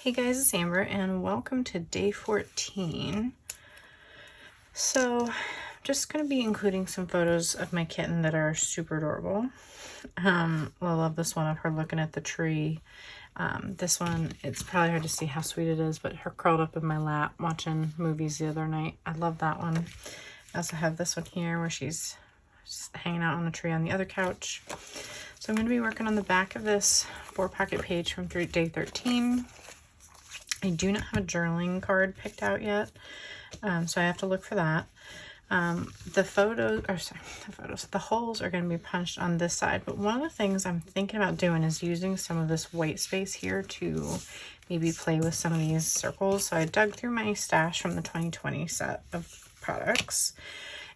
Hey guys, it's Amber and welcome to day 14. So just going to be including some photos of my kitten that are super adorable. I love this one of her looking at the tree. This one, it's probably hard to see how sweet it is, but her curled up in my lap watching movies the other night. I love that one. I also have this one here where she's just hanging out on the tree on the other couch. So I'm going to be working on the back of this 4-pocket page from day 13. I do not have a journaling card picked out yet, so I have to look for that. The holes are going to be punched on this side, but one of the things I'm thinking about doing is using some of this white space here to maybe play with some of these circles. So I dug through my stash from the 2020 set of products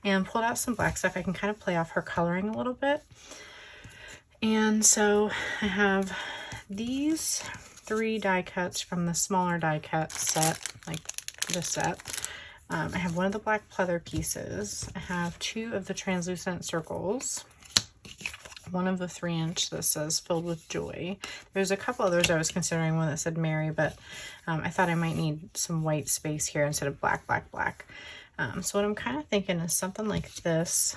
and pulled out some black stuff. I can kind of play off her coloring a little bit. And so I have these 3 die cuts from the smaller die cut set, like this set. I have one of the black pleather pieces. I have 2 of the translucent circles. One of the 3-inch that says filled with joy. There's a couple others I was considering, one that said Mary, but I thought I might need some white space here instead of black, black, black. So what I'm kind of thinking is something like this,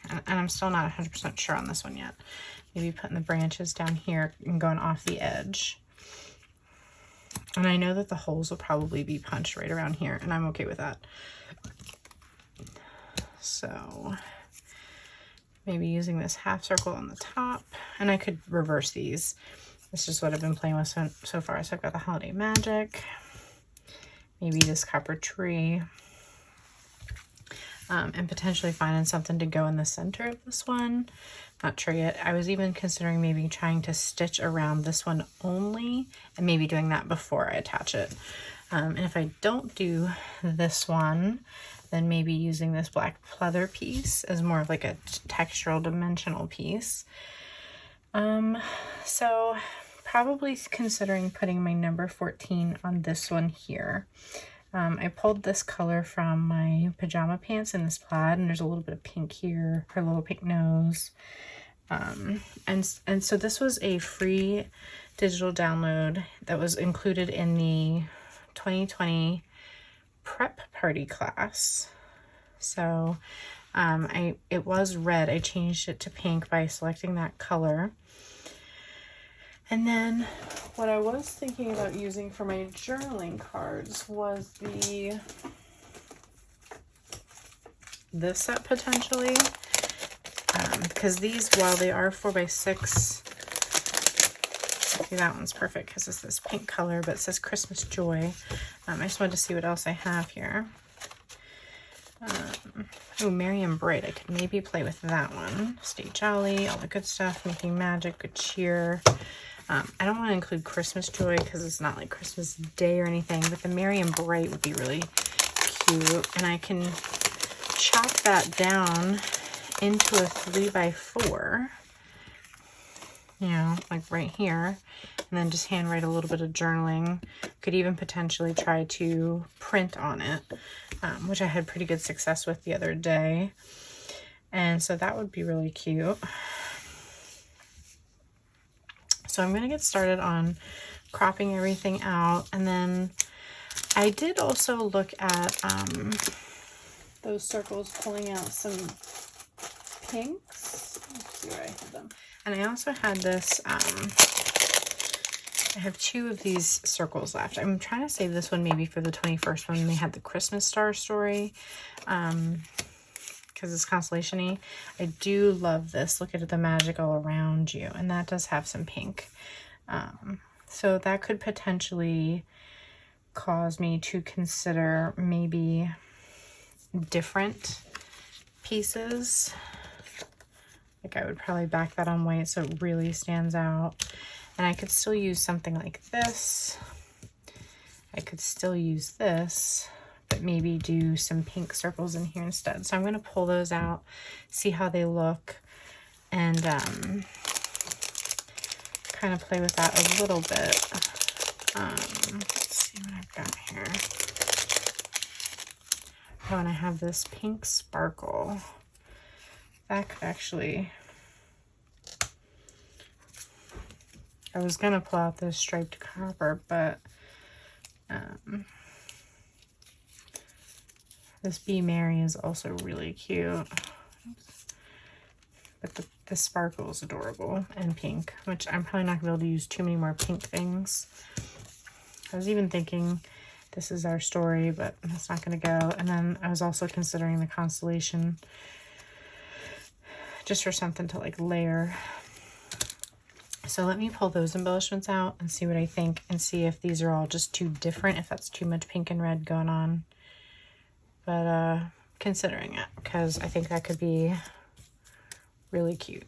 and I'm still not 100% sure on this one yet. Maybe putting the branches down here and going off the edge. And I know that the holes will probably be punched right around here, and I'm okay with that. So maybe using this half circle on the top, and I could reverse these. This is what I've been playing with so far. So I've got the Holiday Magic, maybe this copper tree, and potentially finding something to go in the center of this one. Not sure yet. I was even considering maybe trying to stitch around this one only and maybe doing that before I attach it. And if I don't do this one, then maybe using this black pleather piece as more of like a textural dimensional piece. So probably considering putting my number 14 on this one here. I pulled this color from my pajama pants in this plaid, and there's a little bit of pink here, her little pink nose. And so this was a free digital download that was included in the 2020 prep party class. So it was red. I changed it to pink by selecting that color. And then what I was thinking about using for my journaling cards was this set potentially. Because these, while they are 4x6, see, that one's perfect because it's this pink color, but it says Christmas Joy. I just wanted to see what else I have here. Oh, Merry and Bright. I could maybe play with that one. Stay jolly, all the good stuff, making magic, good cheer. I don't want to include Christmas Joy because it's not like Christmas Day or anything, but the Merry and Bright would be really cute. And I can chop that down into a 3x4, you know, like right here, and then just handwrite a little bit of journaling. Could even potentially try to print on it, which I had pretty good success with the other day. And so that would be really cute. So I'm going to get started on cropping everything out. And then I did also look at those circles, pulling out some pinks. Let's see where I have them. And I also had this, I have 2 of these circles left. I'm trying to save this one maybe for the 21st when they had the Christmas star story, because it's constellation-y. I do love this. Look at the magic all around you, and that does have some pink. So that could potentially cause me to consider maybe different pieces. Like I would probably back that on white so it really stands out. And I could still use something like this. I could still use this, but maybe do some pink circles in here instead. So I'm going to pull those out, see how they look, and kind of play with that a little bit. Let's see what I've got here. Oh, and I have this pink sparkle. That could actually I was gonna pull out this striped copper, but this Be Merry is also really cute. But the sparkle is adorable, and pink, which I'm probably not gonna be able to use too many more pink things. I was even thinking this is our story, but that's not gonna go. And then I was also considering the constellation, just for something to like layer. So let me pull those embellishments out and see what I think, and see if these are all just too different, if that's too much pink and red going on. But considering it, because I think that could be really cute.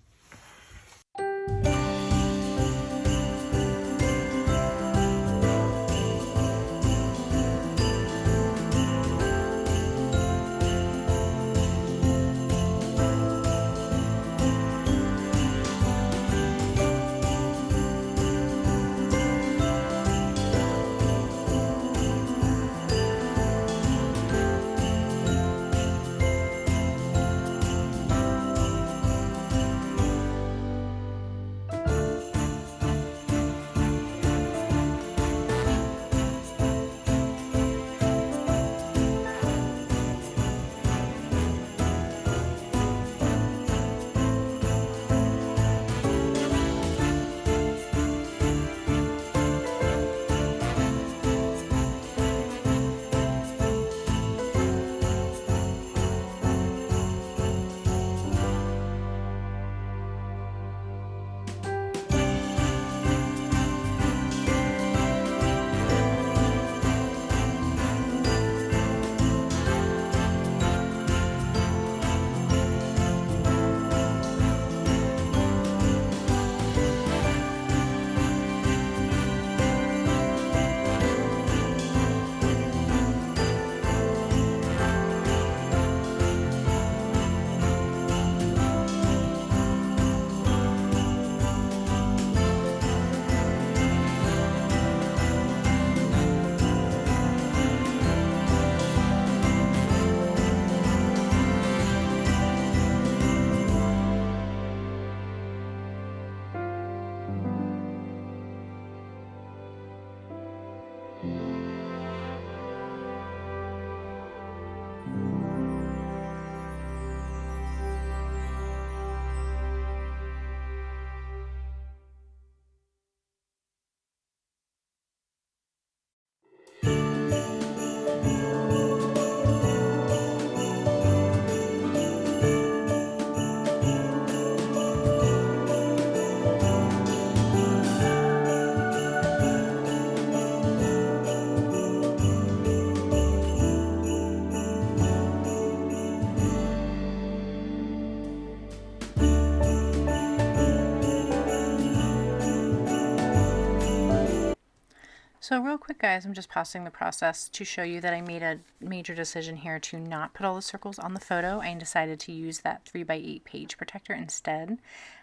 So real quick, guys, I'm just pausing the process to show you that I made a major decision here to not put all the circles on the photo. I decided to use that 3x8 page protector instead.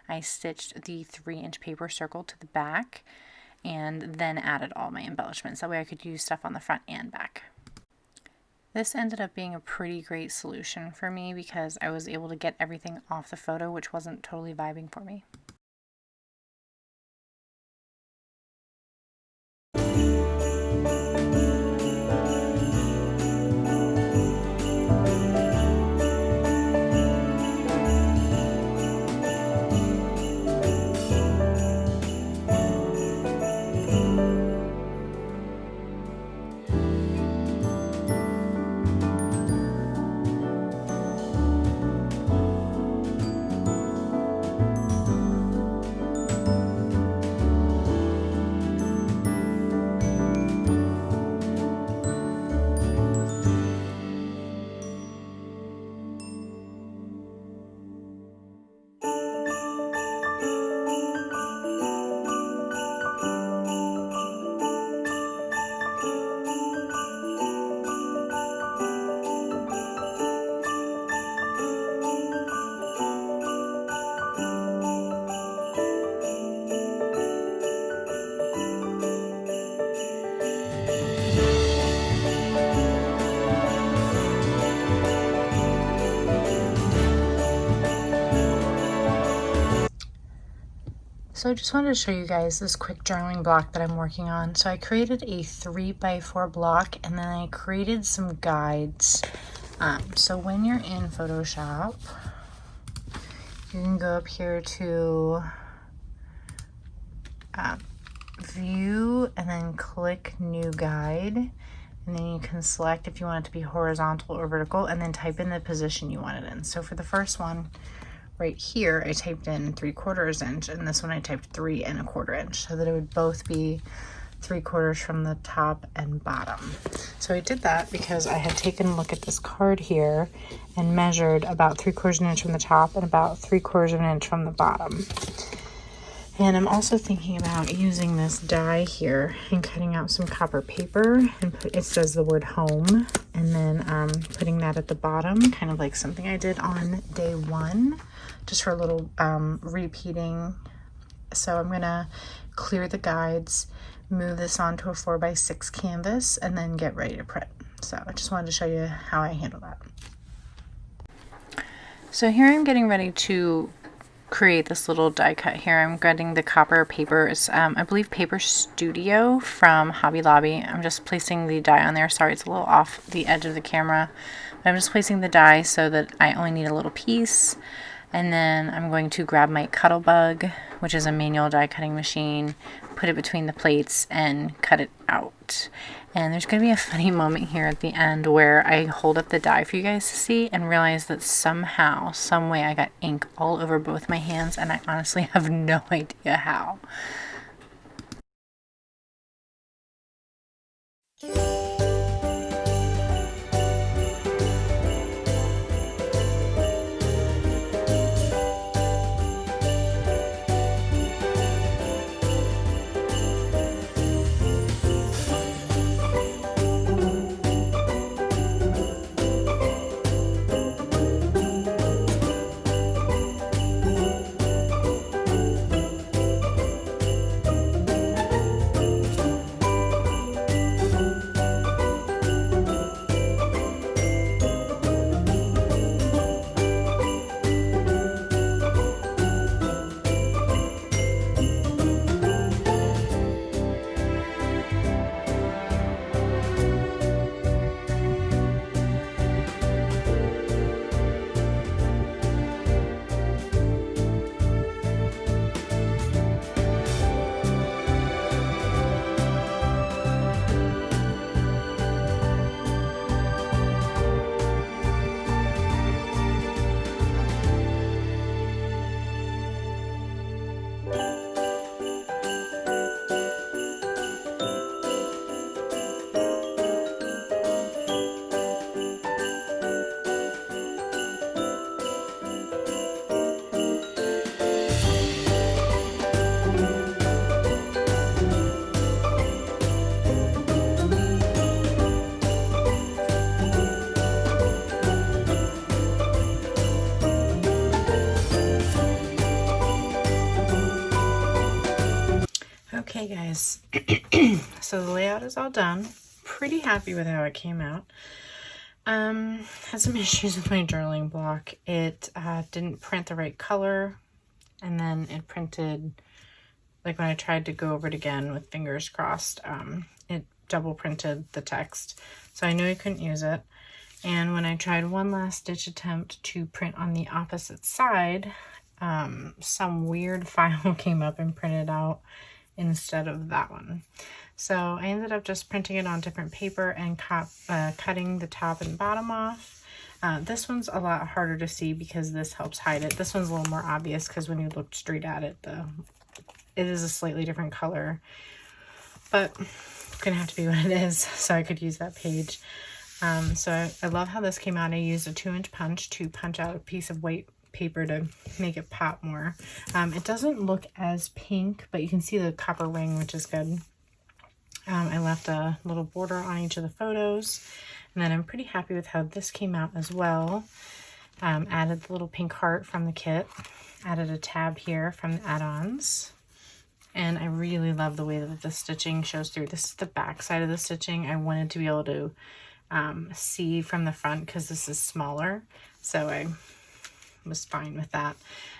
I stitched the 3-inch paper circle to the back and then added all my embellishments. That way I could use stuff on the front and back. This ended up being a pretty great solution for me because I was able to get everything off the photo, which wasn't totally vibing for me. So I just wanted to show you guys this quick journaling block that I'm working on. So I created a 3x4 block, and then I created some guides. So when you're in Photoshop, you can go up here to view and then click new guide. And then you can select if you want it to be horizontal or vertical, and then type in the position you want it in. So for the first one, right here, I typed in 3/4 inch, and this one I typed 3 1/4 inch, so that it would both be 3/4 from the top and bottom. So I did that because I had taken a look at this card here and measured about 3/4 inch from the top and about 3/4 inch from the bottom. And I'm also thinking about using this die here and cutting out some copper paper, and it says the word home, and then putting that at the bottom, kind of like something I did on day 1, just for a little repeating. So I'm gonna clear the guides, move this onto a 4x6 canvas, and then get ready to print. So I just wanted to show you how I handle that. So here I'm getting ready to create this little die cut here. I'm getting the copper paper. It's I believe Paper Studio from Hobby Lobby. I'm just placing the die on there. Sorry, it's a little off the edge of the camera, but I'm just placing the die so that I only need a little piece. And then I'm going to grab my Cuttlebug, which is a manual die cutting machine, put it between the plates and cut it out. And there's going to be a funny moment here at the end where I hold up the die for you guys to see and realize that somehow, some way, I got ink all over both my hands, and I honestly have no idea how. Okay guys, so the layout is all done. Pretty happy with how it came out. Had some issues with my journaling block. It didn't print the right color, and then it printed, like when I tried to go over it again with fingers crossed, it double printed the text. So I knew I couldn't use it. And when I tried one last ditch attempt to print on the opposite side, some weird file came up and printed out instead of that one. So I ended up just printing it on different paper and cutting the top and bottom off. This one's a lot harder to see because this helps hide it. This one's a little more obvious because when you look straight at it, it is a slightly different color, but it's gonna have to be what it is so I could use that page. So I love how this came out. I used a 2-inch punch to punch out a piece of white paper to make it pop more. It doesn't look as pink, but you can see the copper ring, which is good. I left a little border on each of the photos, and then I'm pretty happy with how this came out as well. Added the little pink heart from the kit, added a tab here from the add-ons, and I really love the way that the stitching shows through. This is the back side of the stitching. I wanted to be able to see from the front because this is smaller, so I was fine with that.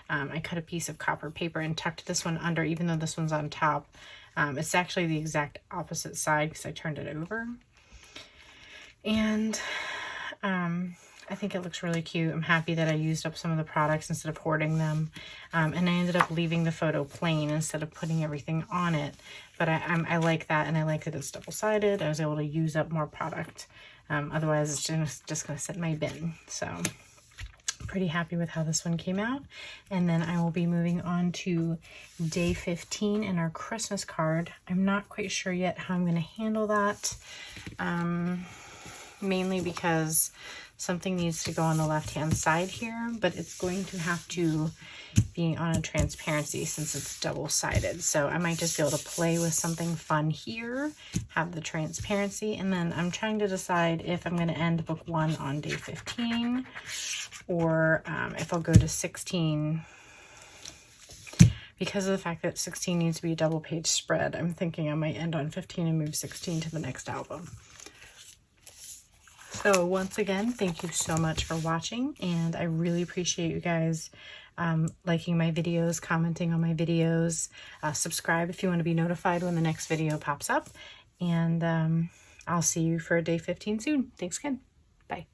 I cut a piece of copper paper and tucked this one under, even though this one's on top. It's actually the exact opposite side because I turned it over. And I think it looks really cute. I'm happy that I used up some of the products instead of hoarding them. And I ended up leaving the photo plain instead of putting everything on it. But I like that, and I like that it's double-sided. I was able to use up more product. Otherwise, it's just going to sit in my bin. So, pretty happy with how this one came out. And then I will be moving on to day 15 and our Christmas card. I'm not quite sure yet how I'm going to handle that. Mainly because something needs to go on the left-hand side here, but it's going to have to be on a transparency since it's double-sided. So I might just be able to play with something fun here, have the transparency, and then I'm trying to decide if I'm going to end book 1 on day 15 or if I'll go to 16. Because of the fact that 16 needs to be a double-page spread, I'm thinking I might end on 15 and move 16 to the next album. So once again, thank you so much for watching, and I really appreciate you guys liking my videos, commenting on my videos, subscribe if you want to be notified when the next video pops up, and I'll see you for day 15 soon. Thanks again. Bye.